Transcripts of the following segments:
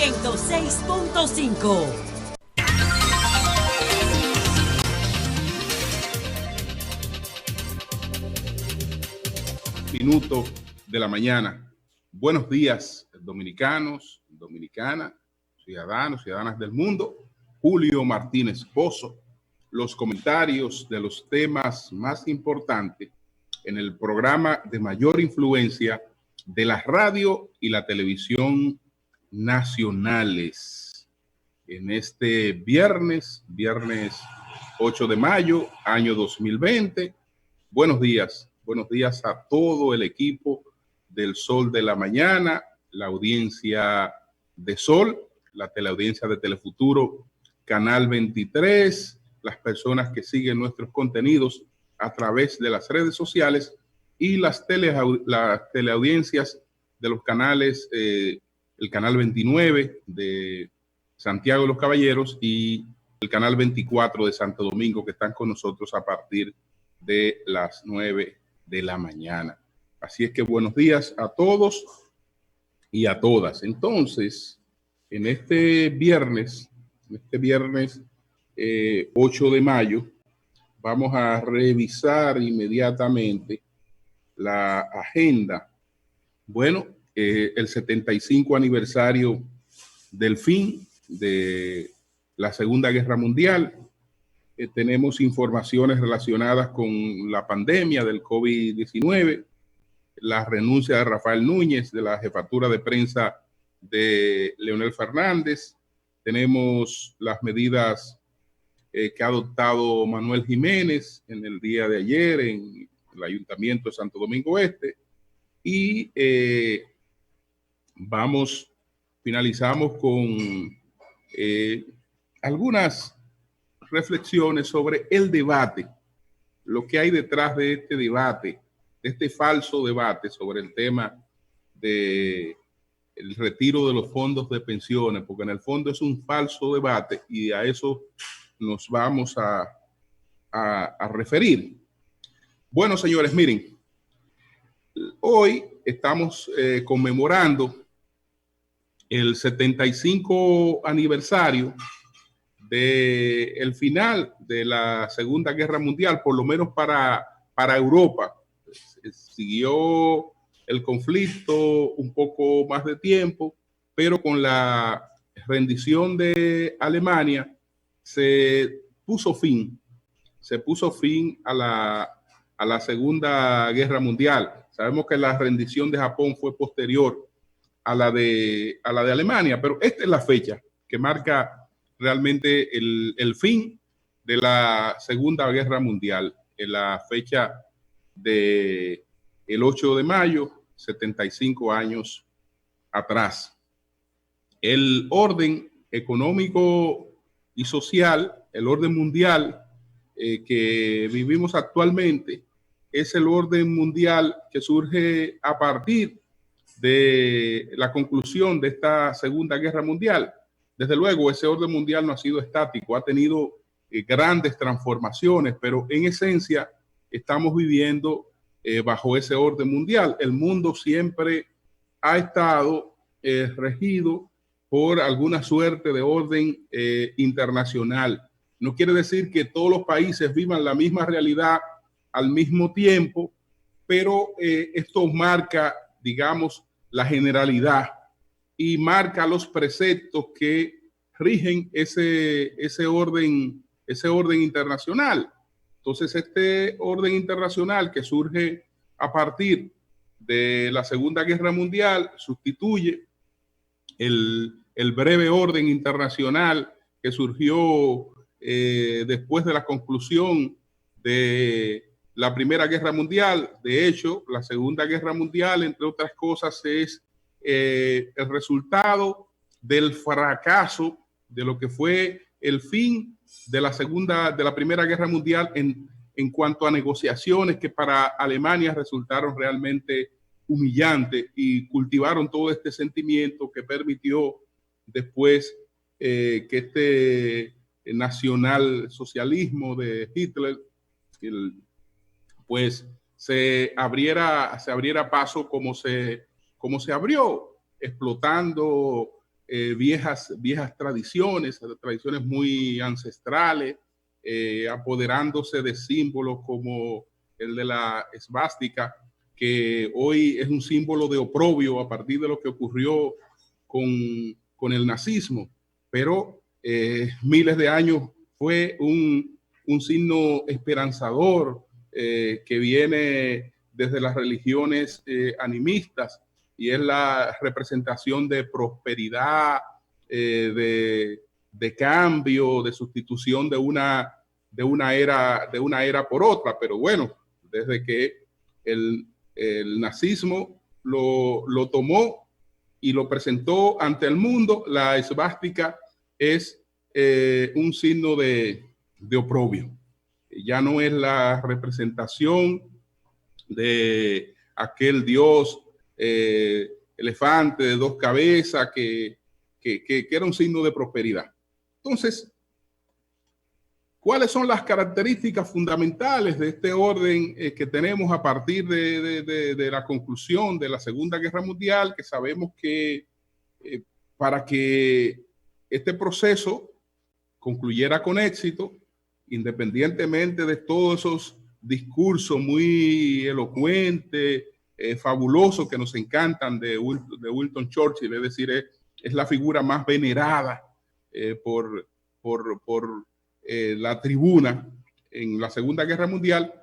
106.5. Minuto de la mañana. Buenos días, dominicanos, dominicanas, ciudadanos, ciudadanas del mundo. Julio Martínez Pozo. Los comentarios de los temas más importantes en el programa de mayor influencia de la radio y la televisión nacionales. En este viernes 8 de mayo, año 2020. Buenos días a todo el equipo del Sol de la Mañana, la audiencia de Sol, la teleaudiencia de Telefuturo, Canal 23, las personas que siguen nuestros contenidos a través de las redes sociales y las teleaudiencias de los canales, el Canal 29 de Santiago de los Caballeros y el Canal 24 de Santo Domingo, que están con nosotros a partir de las 9 de la mañana. Así es que buenos días a todos y a todas. Entonces, en este viernes 8 de mayo, vamos a revisar inmediatamente la agenda. Bueno, el 75 aniversario del fin de la Segunda Guerra Mundial. Tenemos informaciones relacionadas con la pandemia del COVID-19, la renuncia de Rafael Núñez de la jefatura de prensa de Leonel Fernández. Tenemos las medidas que ha adoptado Manuel Jiménez en el día de ayer en el Ayuntamiento de Santo Domingo Este. Y finalizamos con algunas reflexiones sobre el debate, lo que hay detrás de este debate, de este falso debate sobre el tema del retiro de los fondos de pensiones, porque en el fondo es un falso debate y a eso nos vamos a referir. Bueno, señores, miren, hoy estamos conmemorando el 75 aniversario del final de la Segunda Guerra Mundial, por lo menos para Europa. Siguió el conflicto un poco más de tiempo, pero con la rendición de Alemania se puso fin a la Segunda Guerra Mundial. Sabemos que la rendición de Japón fue posterior a la de Alemania, pero esta es la fecha que marca realmente el fin de la Segunda Guerra Mundial, en la fecha de el 8 de mayo, 75 años atrás. El orden económico y social, el orden mundial que vivimos actualmente, es el orden mundial que surge a partir de la conclusión de esta Segunda Guerra Mundial. Desde luego, ese orden mundial no ha sido estático, ha tenido grandes transformaciones, pero en esencia estamos viviendo bajo ese orden mundial. El mundo siempre ha estado regido por alguna suerte de orden internacional. No quiere decir que todos los países vivan la misma realidad al mismo tiempo, pero esto marca, digamos, la generalidad y marca los preceptos que rigen ese orden internacional. Entonces, este orden internacional que surge a partir de la Segunda Guerra Mundial sustituye el breve orden internacional que surgió después de la conclusión de la Primera Guerra Mundial. De hecho, la Segunda Guerra Mundial, entre otras cosas, es el resultado del fracaso de lo que fue el fin de la Primera Guerra Mundial en cuanto a negociaciones que para Alemania resultaron realmente humillantes y cultivaron todo este sentimiento que permitió después que este nacionalsocialismo de Hitler pues se abriera paso como se abrió, explotando viejas tradiciones muy ancestrales, apoderándose de símbolos como el de la esvástica, que hoy es un símbolo de oprobio a partir de lo que ocurrió con el nazismo, pero miles de años fue un signo esperanzador que viene desde las religiones animistas, y es la representación de prosperidad, de cambio, de sustitución de una era por otra. Pero bueno, desde que el nazismo lo tomó y lo presentó ante el mundo, la esvástica es un signo de oprobio. Ya no es la representación de aquel dios elefante de dos cabezas que era un signo de prosperidad. Entonces, ¿cuáles son las características fundamentales de este orden que tenemos a partir de la conclusión de la Segunda Guerra Mundial? Que sabemos que para que este proceso concluyera con éxito, independientemente de todos esos discursos muy elocuentes, fabulosos, que nos encantan de Winston Churchill, es decir, es la figura más venerada por la tribuna en la Segunda Guerra Mundial,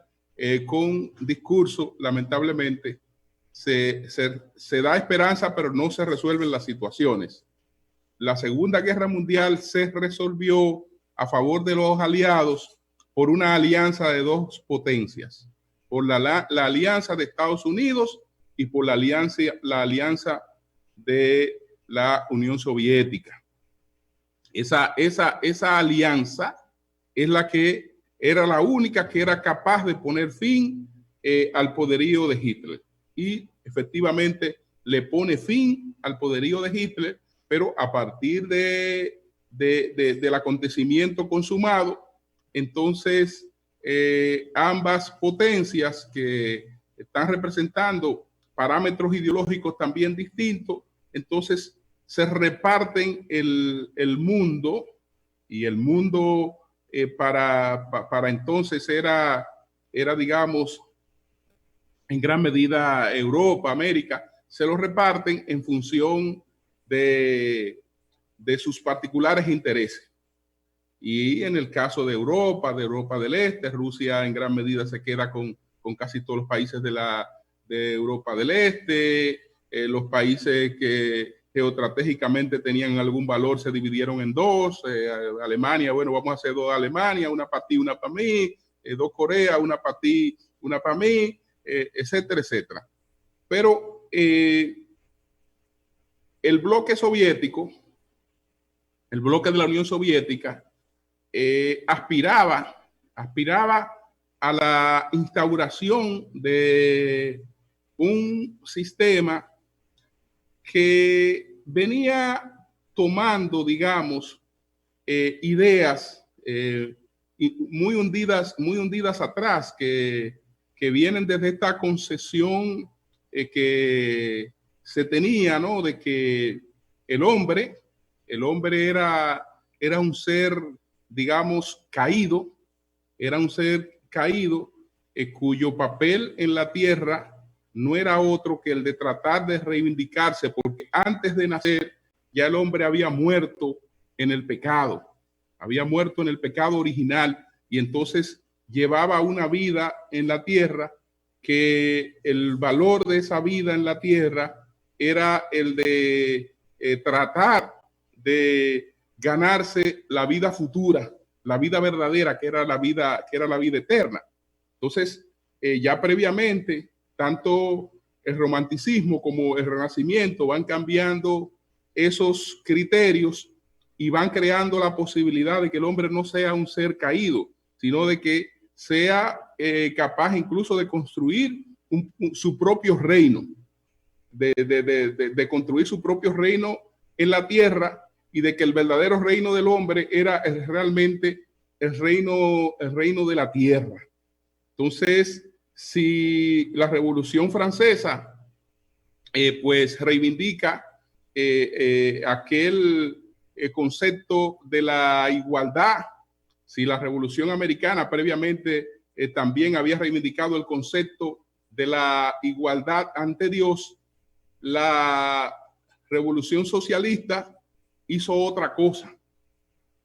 con discurso, lamentablemente, se da esperanza, pero no se resuelven las situaciones. La Segunda Guerra Mundial se resolvió a favor de los aliados por una alianza de dos potencias, por la alianza de Estados Unidos y por la alianza de la Unión Soviética. Esa alianza es la que era la única que era capaz de poner fin al poderío de Hitler. Y efectivamente le pone fin al poderío de Hitler, pero a partir del acontecimiento consumado, entonces ambas potencias que están representando parámetros ideológicos también distintos, entonces se reparten el mundo, y el mundo para entonces era, digamos, en gran medida Europa, América, se lo reparten en función de sus particulares intereses. Y en el caso de Europa del Este, Rusia en gran medida se queda con casi todos los países de Europa del Este. Los países que geoestratégicamente tenían algún valor se dividieron en dos. Alemania, bueno, vamos a hacer dos Alemania, una para ti, una para mí. Dos Corea, una para ti, una para mí, etcétera, etcétera. Pero el bloque soviético, el bloque de la Unión Soviética, aspiraba a la instauración de un sistema que venía tomando, digamos, ideas muy hundidas atrás, que vienen desde esta concesión que se tenía, ¿no? De que el hombre era un ser, digamos, caído, cuyo papel en la tierra no era otro que el de tratar de reivindicarse, porque antes de nacer ya el hombre había muerto en el pecado original, y entonces llevaba una vida en la tierra que el valor de esa vida en la tierra era el de tratar de ganarse la vida futura, la vida verdadera, que era la vida eterna. Entonces, ya previamente, tanto el romanticismo como el renacimiento van cambiando esos criterios y van creando la posibilidad de que el hombre no sea un ser caído, sino de que sea capaz incluso de construir su propio reino, de construir su propio reino en la tierra, y de que el verdadero reino del hombre era realmente el reino de la tierra. Entonces, si la Revolución Francesa pues reivindica aquel concepto de la igualdad. Si la Revolución Americana previamente también había reivindicado el concepto de la igualdad ante Dios, la Revolución Socialista hizo otra cosa.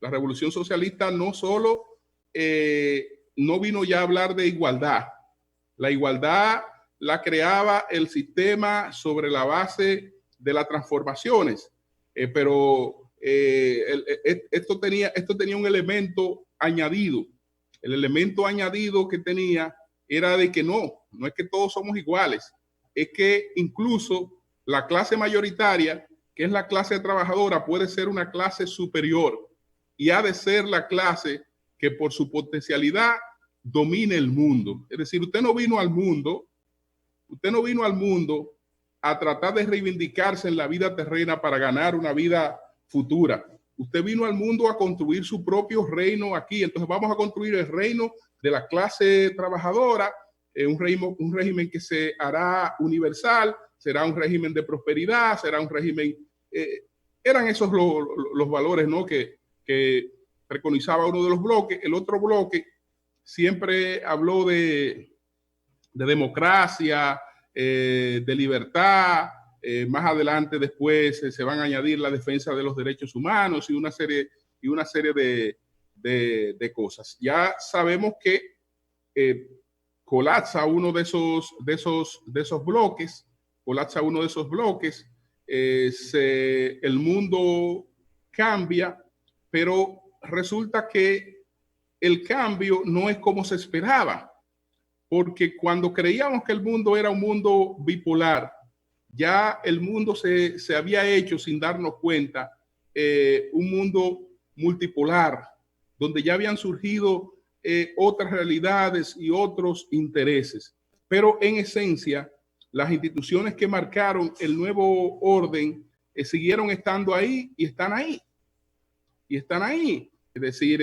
La Revolución Socialista no solo no vino ya a hablar de igualdad. La igualdad la creaba el sistema sobre la base de las transformaciones, pero esto tenía un elemento añadido. El elemento añadido que tenía era de que no es que todos somos iguales, es que incluso la clase mayoritaria, que es la clase trabajadora, puede ser una clase superior y ha de ser la clase que por su potencialidad domine el mundo. Es decir, usted no vino al mundo a tratar de reivindicarse en la vida terrena para ganar una vida futura. Usted vino al mundo a construir su propio reino aquí. Entonces vamos a construir el reino de la clase trabajadora, un régimen que se hará universal, será un régimen de prosperidad, será un régimen... eran esos los valores, ¿no?, que preconizaba uno de los bloques. El otro bloque siempre habló de democracia, de libertad. Más adelante después se van a añadir la defensa de los derechos humanos y una serie de cosas. Ya sabemos que colapsa uno de esos bloques, el mundo cambia, pero resulta que el cambio no es como se esperaba, porque cuando creíamos que el mundo era un mundo bipolar, ya el mundo se había hecho, sin darnos cuenta, un mundo multipolar, donde ya habían surgido otras realidades y otros intereses. Pero en esencia, las instituciones que marcaron el nuevo orden siguieron estando ahí y están ahí. Es decir,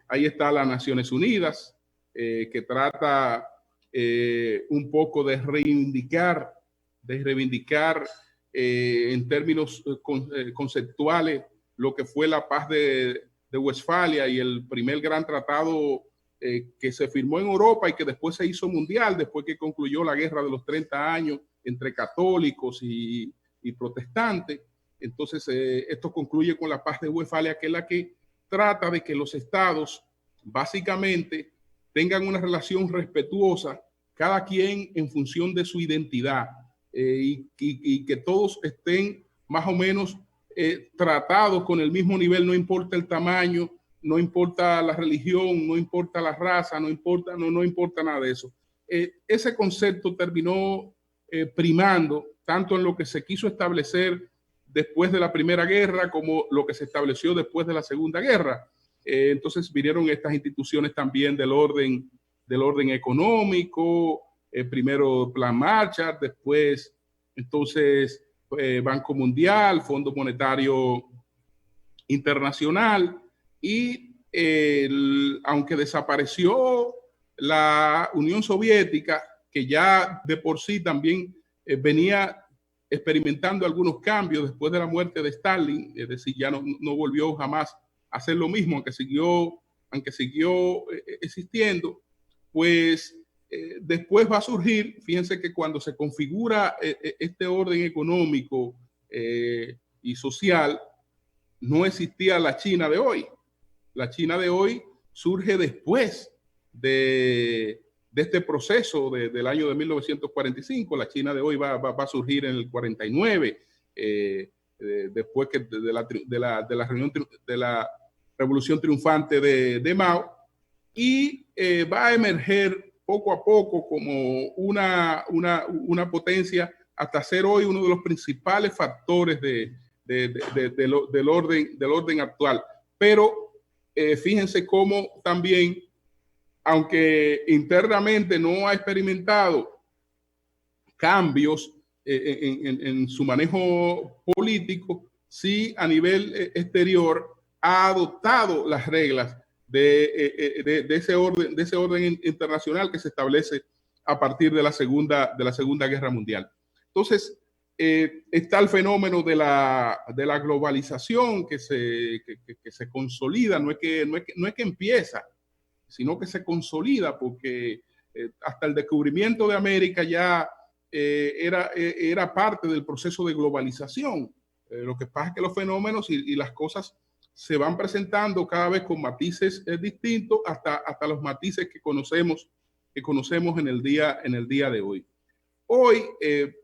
ahí está las Naciones Unidas, que trata un poco de reivindicar en términos conceptuales lo que fue la paz de Westfalia y el primer gran tratado que se firmó en Europa y que después se hizo mundial, después que concluyó la guerra de los 30 años entre católicos y protestantes. Entonces, esto concluye con la paz de Westfalia, que es la que trata de que los estados básicamente tengan una relación respetuosa, cada quien en función de su identidad, y que todos estén más o menos tratados con el mismo nivel, no importa el tamaño, no importa la religión, no importa la raza, no importa nada de eso. Ese concepto terminó primando tanto en lo que se quiso establecer después de la Primera Guerra como lo que se estableció después de la Segunda Guerra. Entonces vinieron estas instituciones también del orden económico, primero Plan Marshall, después entonces Banco Mundial, Fondo Monetario Internacional, y aunque desapareció la Unión Soviética, que ya de por sí también venía experimentando algunos cambios después de la muerte de Stalin, es decir, ya no volvió jamás a hacer lo mismo, aunque siguió existiendo, pues después va a surgir, fíjense que cuando se configura este orden económico y social, no existía la China de hoy. La China de hoy surge después de este proceso del año de 1945. La China de hoy va a surgir en el 49, después que de la revolución triunfante de Mao, y va a emerger poco a poco como una potencia hasta ser hoy uno de los principales factores del orden actual. Pero fíjense cómo también, aunque internamente no ha experimentado cambios en su manejo político, sí a nivel exterior ha adoptado las reglas de ese orden internacional que se establece a partir de la Segunda Guerra Mundial. Entonces, está el fenómeno de la globalización que se consolida, no es que empieza, sino que se consolida, porque hasta el descubrimiento de América ya era parte del proceso de globalización. Lo que pasa es que los fenómenos y las cosas se van presentando cada vez con matices distintos hasta los matices que conocemos en el día de hoy. Hoy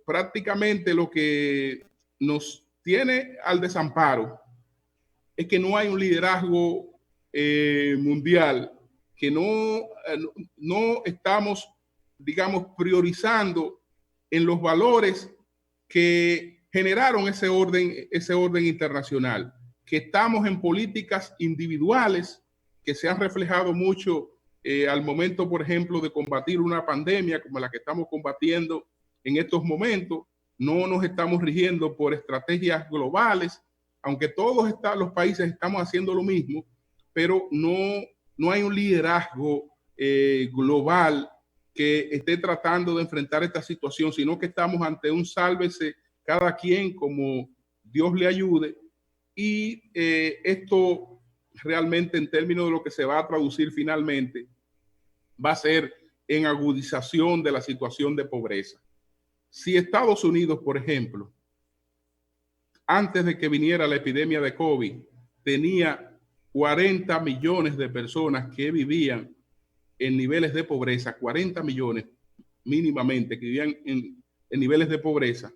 prácticamente lo que nos tiene al desamparo es que no hay un liderazgo mundial, que no estamos, digamos, priorizando en los valores que generaron ese orden internacional, que estamos en políticas individuales que se han reflejado mucho al momento, por ejemplo, de combatir una pandemia como la que estamos combatiendo en estos momentos. No nos estamos rigiendo por estrategias globales, aunque todos los países estamos haciendo lo mismo, pero no hay un liderazgo global que esté tratando de enfrentar esta situación, sino que estamos ante un sálvese cada quien como Dios le ayude. Y esto realmente, en términos de lo que se va a traducir finalmente, va a ser en agudización de la situación de pobreza. Si Estados Unidos, por ejemplo, antes de que viniera la epidemia de COVID, tenía 40 millones de personas que vivían en niveles de pobreza, 40 millones mínimamente que vivían en niveles de pobreza.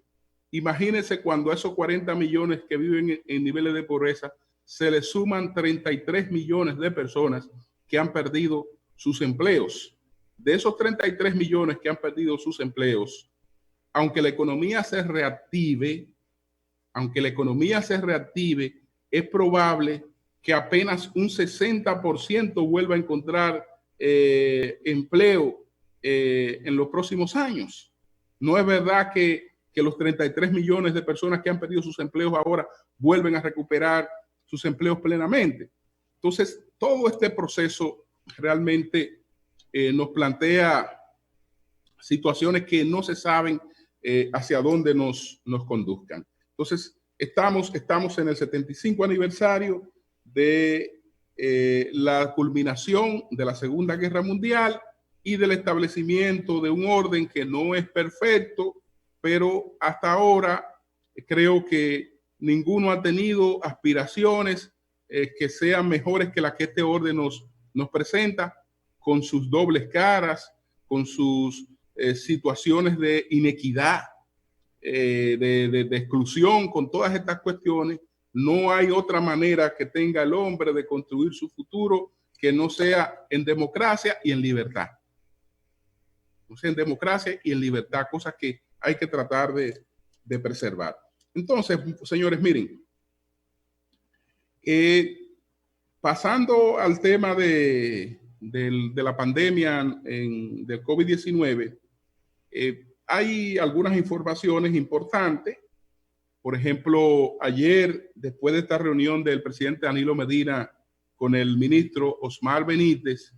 Imagínense cuando a esos 40 millones que viven en niveles de pobreza se le suman 33 millones de personas que han perdido sus empleos. De esos 33 millones que han perdido sus empleos, aunque la economía se reactive, es probable que apenas un 60% vuelva a encontrar empleo en los próximos años. No es verdad que los 33 millones de personas que han perdido sus empleos ahora vuelven a recuperar sus empleos plenamente. Entonces, todo este proceso realmente nos plantea situaciones que no se saben hacia dónde nos conduzcan. Entonces, estamos en el 75 aniversario de la culminación de la Segunda Guerra Mundial y del establecimiento de un orden que no es perfecto, pero hasta ahora creo que ninguno ha tenido aspiraciones que sean mejores que las que este orden nos presenta, con sus dobles caras, con sus situaciones de inequidad, de exclusión, con todas estas cuestiones. No hay otra manera que tenga el hombre de construir su futuro que no sea en democracia y en libertad. No sea en democracia y en libertad, cosas que hay que tratar de preservar. Entonces, señores, miren, pasando al tema de la pandemia del COVID-19, hay algunas informaciones importantes. Por ejemplo, ayer, después de esta reunión del presidente Danilo Medina con el ministro Osmar Benítez,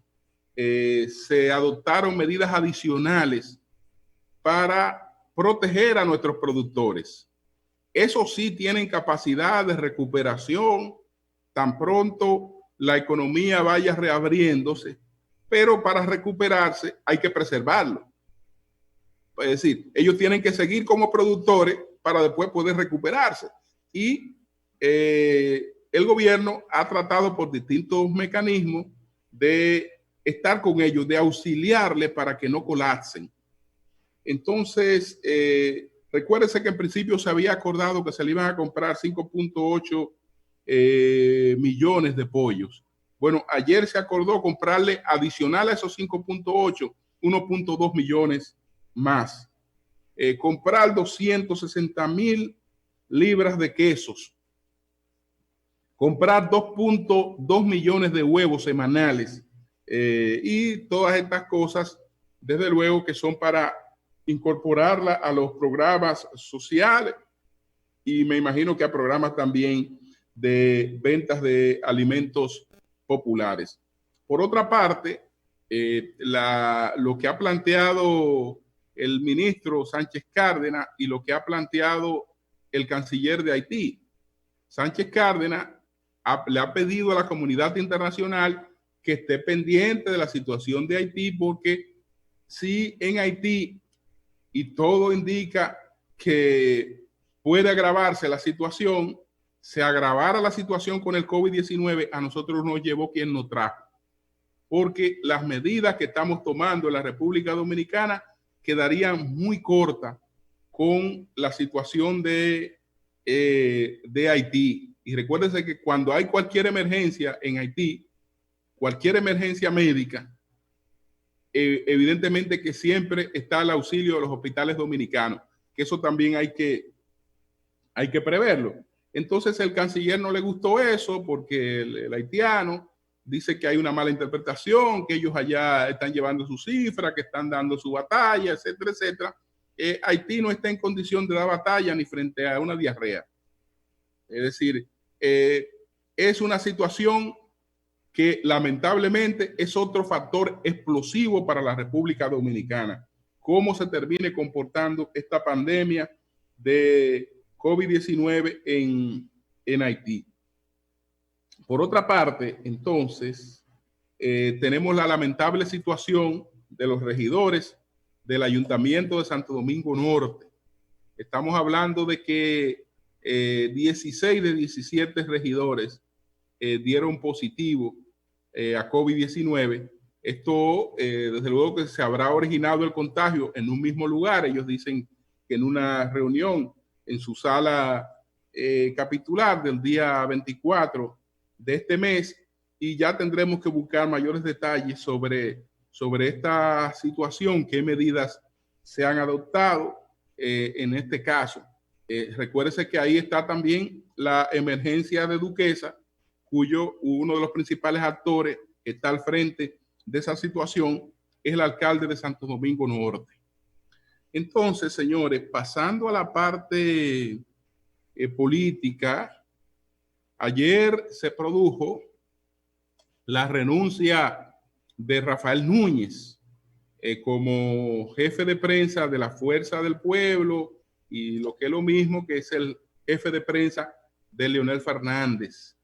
se adoptaron medidas adicionales para proteger a nuestros productores. Eso sí, tienen capacidad de recuperación tan pronto la economía vaya reabriéndose, pero para recuperarse hay que preservarlo. Es decir, ellos tienen que seguir como productores para después poder recuperarse. Y el gobierno ha tratado por distintos mecanismos de estar con ellos, de auxiliarles para que no colapsen. Entonces, recuérdense que en principio se había acordado que se le iban a comprar 5.8 millones de pollos. Bueno, ayer se acordó comprarle adicional a esos 5.8, 1.2 millones más. Comprar 260,000 libras de quesos. Comprar 2.2 millones de huevos semanales. Y todas estas cosas, desde luego, que son para incorporarla a los programas sociales y me imagino que a programas también de ventas de alimentos populares. Por otra parte, lo que ha planteado el ministro Sánchez Cárdenas y lo que ha planteado el canciller de Haití. Sánchez Cárdenas le ha pedido a la comunidad internacional que esté pendiente de la situación de Haití, porque si en Haití, y todo indica que puede agravarse la situación, se agravara la situación con el COVID-19, a nosotros nos llevó quien nos trajo, porque las medidas que estamos tomando en la República Dominicana quedarían muy cortas con la situación de Haití. Y recuérdense que cuando hay cualquier emergencia en Haití, cualquier emergencia médica, evidentemente que siempre está el auxilio de los hospitales dominicanos, que eso también hay que preverlo. Entonces el canciller no le gustó eso, porque el haitiano dice que hay una mala interpretación, que ellos allá están llevando sus cifras, que están dando su batalla, etcétera, etcétera. Haití no está en condición de dar batalla ni frente a una diarrea. Es decir, es una situación que lamentablemente es otro factor explosivo para la República Dominicana. Cómo se termine comportando esta pandemia de COVID-19 en Haití. Por otra parte, entonces, tenemos la lamentable situación de los regidores del Ayuntamiento de Santo Domingo Norte. Estamos hablando de que 16 de 17 regidores dieron positivo a COVID-19. Esto, desde luego que se habrá originado el contagio en un mismo lugar. Ellos dicen que en una reunión en su sala capitular del día 24 de este mes, y ya tendremos que buscar mayores detalles sobre esta situación, qué medidas se han adoptado en este caso. Recuérdese que ahí está también la emergencia de Duquesa, cuyo uno de los principales actores que está al frente de esa situación es el alcalde de Santo Domingo Norte. Entonces, señores, pasando a la parte política, ayer se produjo la renuncia de Rafael Núñez como jefe de prensa de la Fuerza del Pueblo, y lo que es lo mismo, que es el jefe de prensa de Leonel Fernández.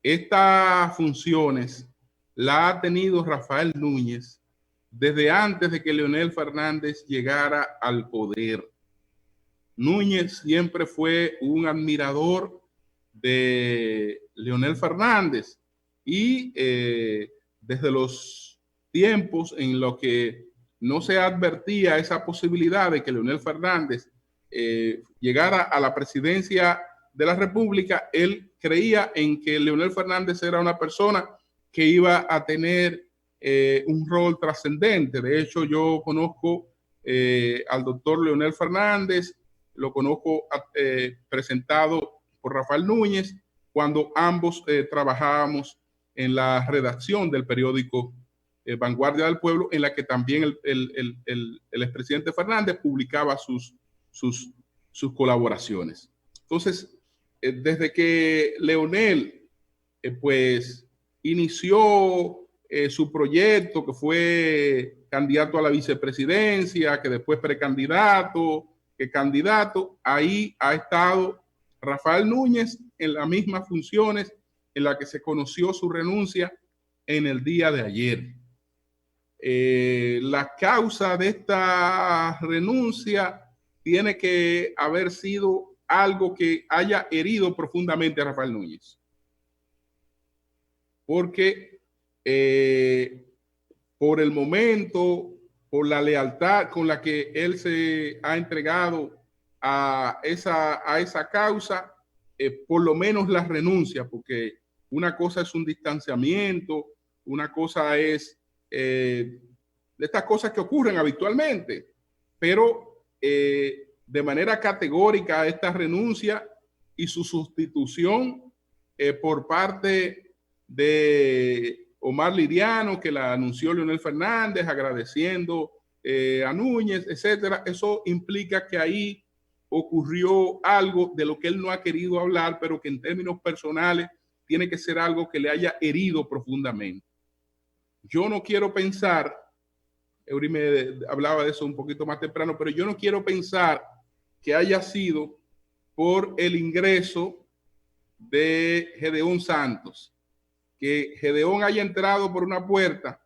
Estas funciones la ha tenido Rafael Núñez desde antes de que Leonel Fernández llegara al poder. Núñez siempre fue un admirador de Leonel Fernández, y desde los tiempos en los que no se advertía esa posibilidad de que Leonel Fernández llegara a la presidencia de la República, él creía en que Leonel Fernández era una persona que iba a tener un rol trascendente. De hecho, yo conozco al doctor Leonel Fernández, lo conozco presentado por Rafael Núñez, cuando ambos trabajábamos en la redacción del periódico Vanguardia del Pueblo, en la que también el expresidente Fernández publicaba sus colaboraciones. Entonces, desde que Leonel pues inició su proyecto, que fue candidato a la vicepresidencia, que después precandidato, que candidato, ahí ha estado Rafael Núñez en las mismas funciones en las que se conoció su renuncia en el día de ayer. La causa de esta renuncia tiene que haber sido algo que haya herido profundamente a Rafael Núñez, porque por el momento, por la lealtad con la que él se ha entregado a esa causa, por lo menos la renuncia, porque una cosa es un distanciamiento, una cosa es de estas cosas que ocurren habitualmente, pero de manera categórica esta renuncia y su sustitución por parte de Omar Liriano, que la anunció Leonel Fernández agradeciendo a Núñez, etcétera. Eso implica que ahí ocurrió algo de lo que él no ha querido hablar, pero que en términos personales tiene que ser algo que le haya herido profundamente. Yo no quiero pensar Eury me hablaba de eso un poquito más temprano, pero yo no quiero pensar que haya sido por el ingreso de Gedeón Santos, que Gedeón haya entrado por una puerta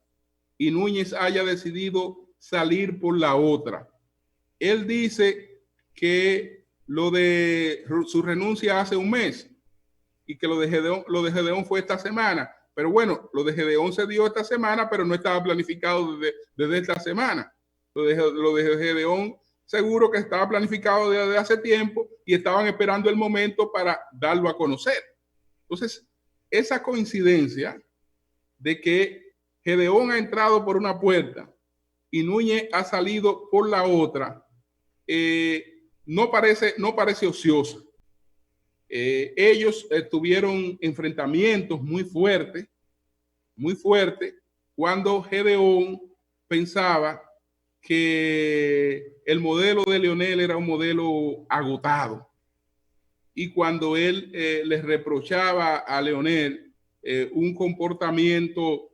y Núñez haya decidido salir por la otra. Él dice que lo de su renuncia hace un mes y que lo de Gedeón fue esta semana. Pero bueno, lo de Gedeón se dio esta semana, pero no estaba planificado desde esta semana. Lo de Gedeón seguro que estaba planificado desde hace tiempo y estaban esperando el momento para darlo a conocer. Entonces, esa coincidencia de que Gedeón ha entrado por una puerta y Núñez ha salido por la otra, no parece ociosa. Ellos tuvieron enfrentamientos muy fuertes, cuando Gedeón pensaba que el modelo de Leonel era un modelo agotado. Y cuando él les reprochaba a Leonel un comportamiento,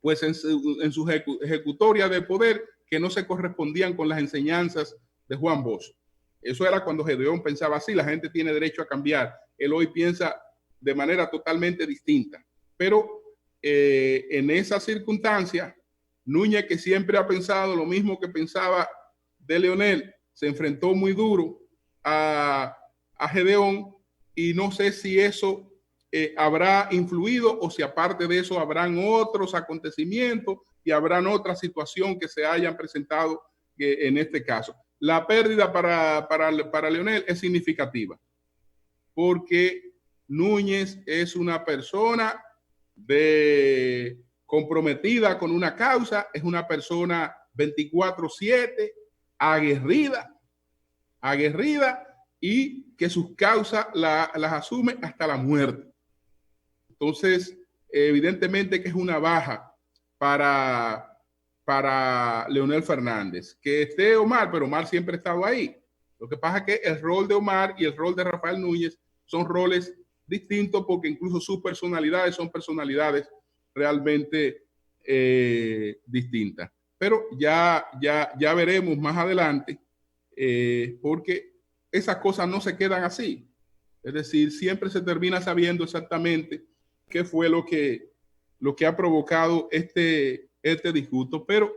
pues en su ejecutoria de poder, que no se correspondían con las enseñanzas de Juan Bosch. Eso era cuando Gedeón pensaba así, la gente tiene derecho a cambiar. Él hoy piensa de manera totalmente distinta. Pero en esa circunstancia, Núñez, que siempre ha pensado lo mismo que pensaba de Leonel, se enfrentó muy duro a Gedeón, y no sé si eso habrá influido o si aparte de eso habrán otros acontecimientos y habrán otra situación que se hayan presentado en este caso. La pérdida para Leonel es significativa porque Núñez es una persona comprometida con una causa, es una persona 24/7, aguerrida y que sus causas las asume hasta la muerte. Entonces, evidentemente que es una baja para Leonel Fernández. Que esté Omar, pero Omar siempre ha estado ahí. Lo que pasa es que el rol de Omar y el rol de Rafael Núñez son roles distintos porque incluso sus personalidades son personalidades realmente distintas. Pero ya veremos más adelante porque esas cosas no se quedan así. Es decir, siempre se termina sabiendo exactamente qué fue lo que ha provocado este disgusto, pero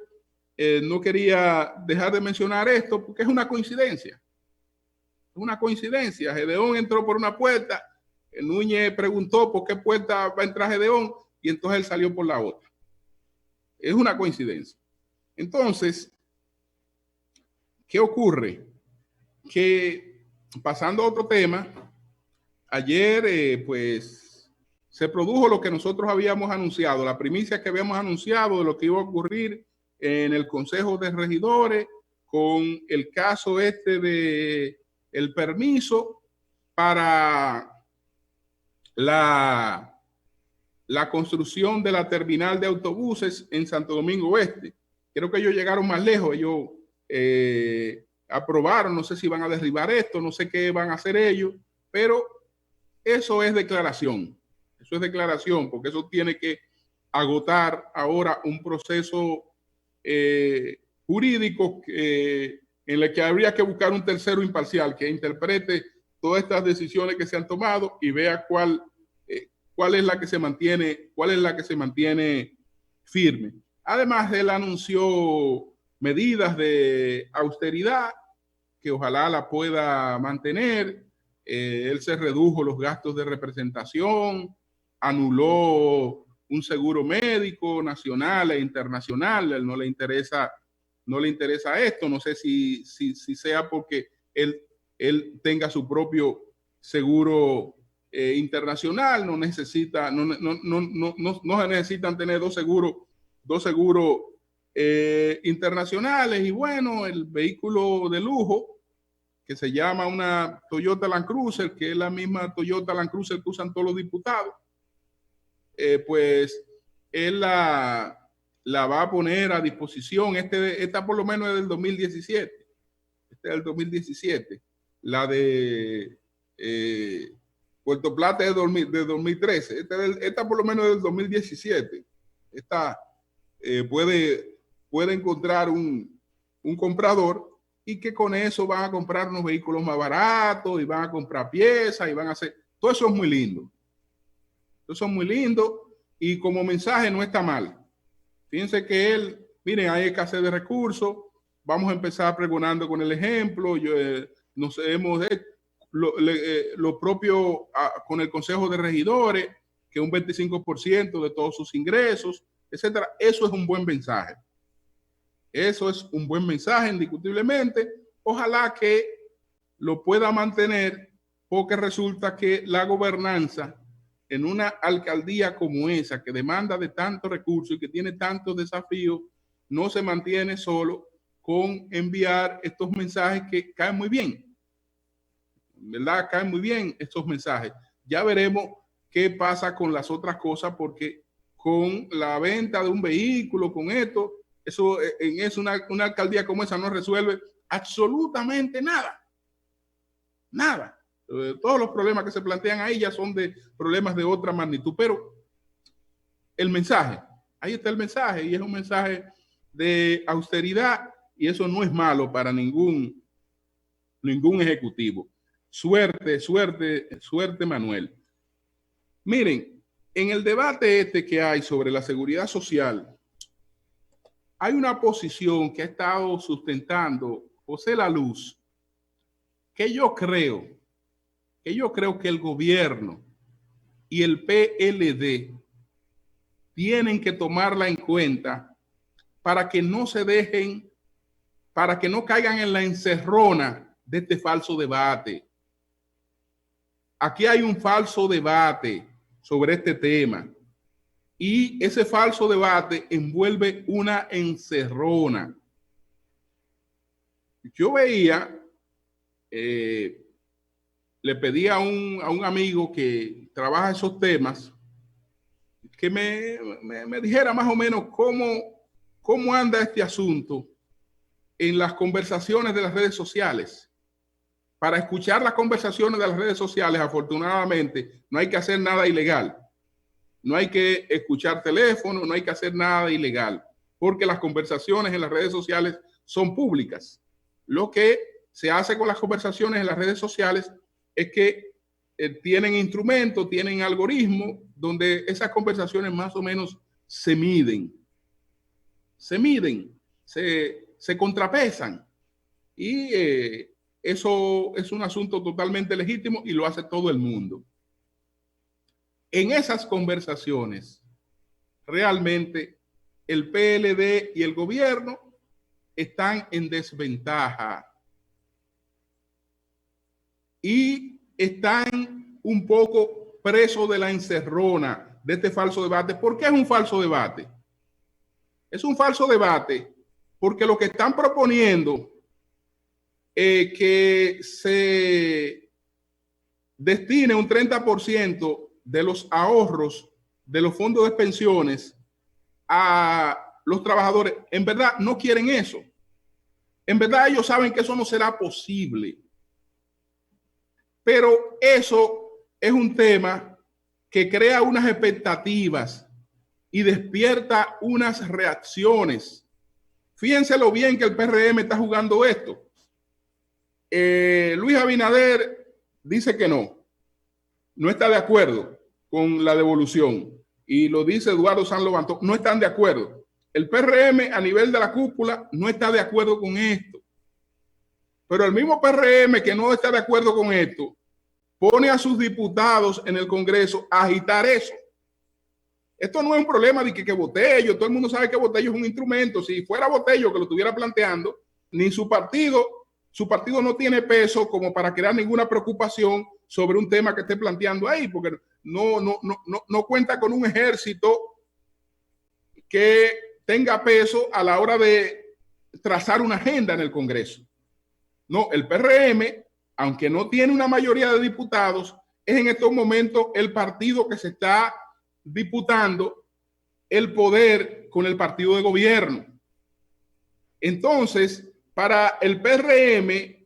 no quería dejar de mencionar esto porque es una coincidencia. Es una coincidencia. Gedeón entró por una puerta, Núñez preguntó por qué puerta va a entrar Gedeón y entonces él salió por la otra. Es una coincidencia. Entonces, ¿qué ocurre? Que pasando a otro tema, ayer pues se produjo lo que nosotros habíamos anunciado, la primicia que habíamos anunciado de lo que iba a ocurrir en el Consejo de Regidores con el caso de el permiso para la construcción de la terminal de autobuses en Santo Domingo Oeste. Creo que ellos llegaron más lejos, ellos aprobaron, no sé si van a derribar esto, no sé qué van a hacer ellos, pero eso es declaración. Eso es declaración, porque eso tiene que agotar ahora un proceso jurídico en el que habría que buscar un tercero imparcial que interprete todas estas decisiones que se han tomado y vea cuál es la que se mantiene firme. Además, él anunció medidas de austeridad que ojalá la pueda mantener. Él se redujo los gastos de representación, anuló un seguro médico nacional e internacional. Él no le interesa esto. No sé si sea porque él tenga su propio seguro internacional. No se necesitan tener dos seguros internacionales. Y bueno, el vehículo de lujo que se llama una Toyota Land Cruiser, que es la misma Toyota Land Cruiser que usan todos los diputados, pues él la va a poner a disposición. Esta por lo menos es del 2017. Este es del 2017. La de Puerto Plata es de 2013. Esta por lo menos es del 2017. Esta puede puede encontrar un comprador y que con eso van a comprar unos vehículos más baratos y van a comprar piezas y van a hacer... Todo eso es muy lindo. Eso es muy lindo y como mensaje no está mal. Fíjense que él, miren, hay escasez de recursos, vamos a empezar pregonando con el ejemplo, nos hemos lo propio con el Consejo de Regidores, que un 25% de todos sus ingresos, etcétera. Eso es un buen mensaje. Eso es un buen mensaje, indiscutiblemente. Ojalá que lo pueda mantener, porque resulta que la gobernanza en una alcaldía como esa, que demanda de tantos recursos y que tiene tantos desafíos, no se mantiene solo con enviar estos mensajes que caen muy bien. ¿Verdad? Caen muy bien estos mensajes. Ya veremos qué pasa con las otras cosas, porque con la venta de un vehículo, con esto, eso es una alcaldía como esa no resuelve absolutamente nada. Nada. Todos los problemas que se plantean ahí ya son de problemas de otra magnitud, pero el mensaje, ahí está el mensaje, y es un mensaje de austeridad, y eso no es malo para ningún ejecutivo. Suerte, Manuel. Miren, en el debate que hay sobre la seguridad social, hay una posición que ha estado sustentando José La Luz, que yo creo que el gobierno y el PLD tienen que tomarla en cuenta para que no se dejen, para que no caigan en la encerrona de este falso debate. Aquí hay un falso debate sobre este tema y ese falso debate envuelve una encerrona. Yo veía, le pedí a un amigo que trabaja esos temas que me dijera más o menos cómo anda este asunto en las conversaciones de las redes sociales. Para escuchar las conversaciones de las redes sociales, afortunadamente, no hay que hacer nada ilegal. No hay que escuchar teléfono, no hay que hacer nada ilegal, porque las conversaciones en las redes sociales son públicas. Lo que se hace con las conversaciones en las redes sociales es que tienen instrumentos, tienen algoritmos, donde esas conversaciones más o menos se miden, se contrapesan. Y eso es un asunto totalmente legítimo y lo hace todo el mundo. En esas conversaciones, realmente el PLD y el gobierno están en desventaja y están un poco presos de la encerrona de este falso debate. ¿Por qué es un falso debate? Es un falso debate porque lo que están proponiendo que se destine un 30% de los ahorros de los fondos de pensiones a los trabajadores, en verdad no quieren eso. En verdad ellos saben que eso no será posible. Pero eso es un tema que crea unas expectativas y despierta unas reacciones. Fíjense lo bien que el PRM está jugando esto. Luis Abinader dice que no está de acuerdo con la devolución, y lo dice Eduardo Sanlovantón, no están de acuerdo. El PRM a nivel de la cúpula no está de acuerdo con esto, pero el mismo PRM que no está de acuerdo con esto pone a sus diputados en el Congreso a agitar eso. Esto no es un problema de que Botello, todo el mundo sabe que Botello es un instrumento. Si fuera Botello que lo estuviera planteando, ni su partido no tiene peso como para crear ninguna preocupación sobre un tema que esté planteando ahí, porque no cuenta con un ejército que tenga peso a la hora de trazar una agenda en el Congreso. No, el PRM, aunque no tiene una mayoría de diputados, es en estos momentos el partido que se está disputando el poder con el partido de gobierno. Entonces, para el PRM,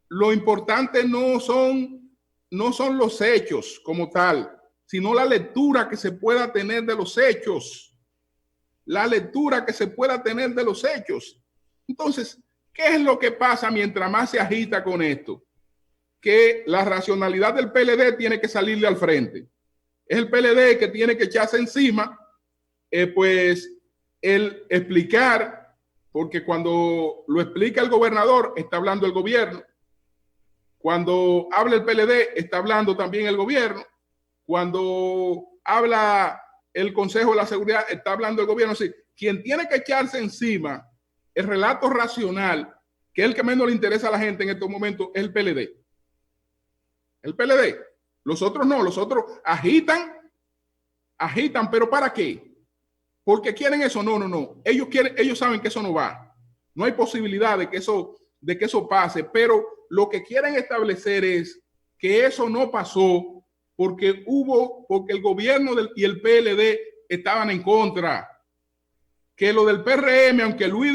lo importante no son los hechos como tal, sino la lectura que se pueda tener de los hechos. la lectura que se pueda tener de los hechos. Entonces, ¿qué es lo que pasa mientras más se agita con esto? Que la racionalidad del PLD tiene que salirle al frente. Es el PLD que tiene que echarse encima, pues, el explicar, porque cuando lo explica el gobernador, está hablando el gobierno. Cuando habla el PLD, está hablando también el gobierno. Cuando habla el Consejo de la Seguridad, está hablando el gobierno. Sí, quien tiene que echarse encima el relato racional, que es el que menos le interesa a la gente en estos momentos, es el PLD. El PLD. Los otros no, los otros agitan, pero ¿para qué? Porque quieren eso. No. Ellos saben que eso no va. No hay posibilidad de que eso pase, pero lo que quieren establecer es que eso no pasó porque el gobierno y el PLD estaban en contra. Que lo del PRM, aunque Luis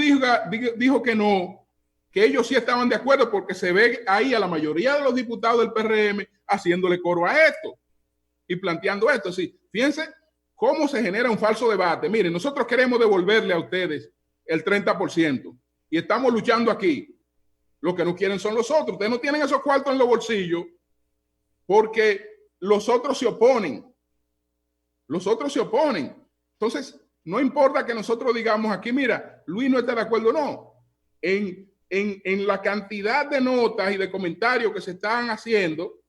dijo que no, que ellos sí estaban de acuerdo, porque se ve ahí a la mayoría de los diputados del PRM haciéndole coro a esto y planteando esto. Sí, fíjense cómo se genera un falso debate. Miren, nosotros queremos devolverle a ustedes el 30% y estamos luchando aquí. Lo que no quieren son los otros. Ustedes no tienen esos cuartos en los bolsillos porque los otros se oponen. Los otros se oponen. Entonces, no importa que nosotros digamos aquí, mira, Luis no está de acuerdo, no. En la cantidad de notas y de comentarios que se están haciendo,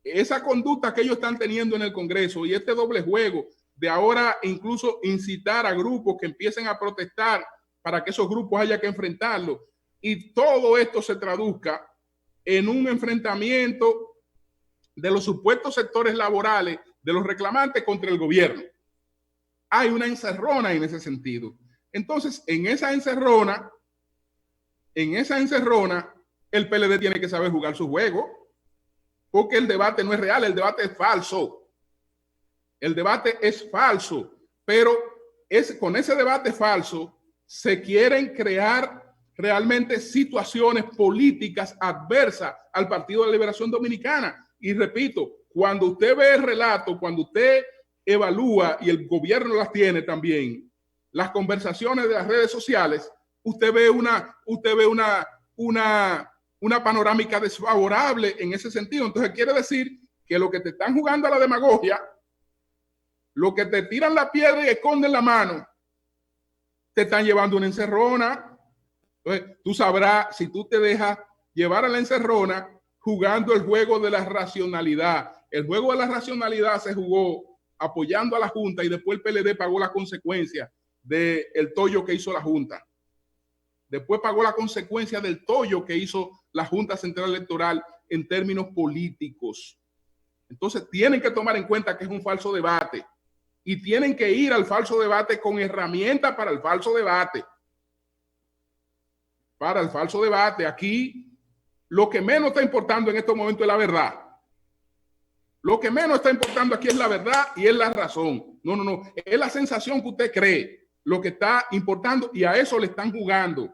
esa conducta que ellos están teniendo en el Congreso y este doble juego de ahora incluso incitar a grupos que empiecen a protestar para que esos grupos haya que enfrentarlos, y todo esto se traduzca en un enfrentamiento de los supuestos sectores laborales de los reclamantes contra el gobierno. Hay una encerrona en ese sentido. Entonces, en esa encerrona, el PLD tiene que saber jugar su juego, porque el debate no es real, el debate es falso. El debate es falso, pero con ese debate falso se quieren crear realmente situaciones políticas adversas al Partido de la Liberación Dominicana. Y repito, cuando usted ve el relato, cuando usted evalúa, y el gobierno las tiene también, las conversaciones de las redes sociales, usted ve una panorámica desfavorable en ese sentido. Entonces quiere decir que lo que te están jugando a la demagogia, lo que te tiran la piedra y esconden la mano, te están llevando una encerrona. Entonces tú sabrás si tú te dejas llevar a la encerrona jugando el juego de la racionalidad. El juego de la racionalidad se jugó apoyando a la Junta y después el PLD pagó las consecuencias del tollo que hizo la Junta. Después pagó la consecuencia del tollo que hizo la Junta Central Electoral en términos políticos. Entonces tienen que tomar en cuenta que es un falso debate y tienen que ir al falso debate con herramientas para el falso debate. Para el falso debate. Aquí lo que menos está importando en estos momentos es la verdad. Lo que menos está importando aquí es la verdad y es la razón. No. Es la sensación que usted cree lo que está importando, y a eso le están jugando.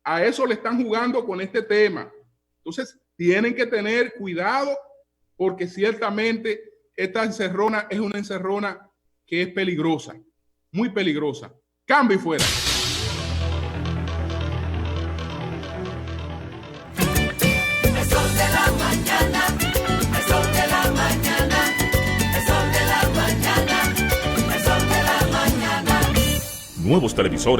A eso le están jugando con este tema. Entonces, tienen que tener cuidado, porque ciertamente esta encerrona es una encerrona que es peligrosa, muy peligrosa. Cambio y fuera. Nuevos televisores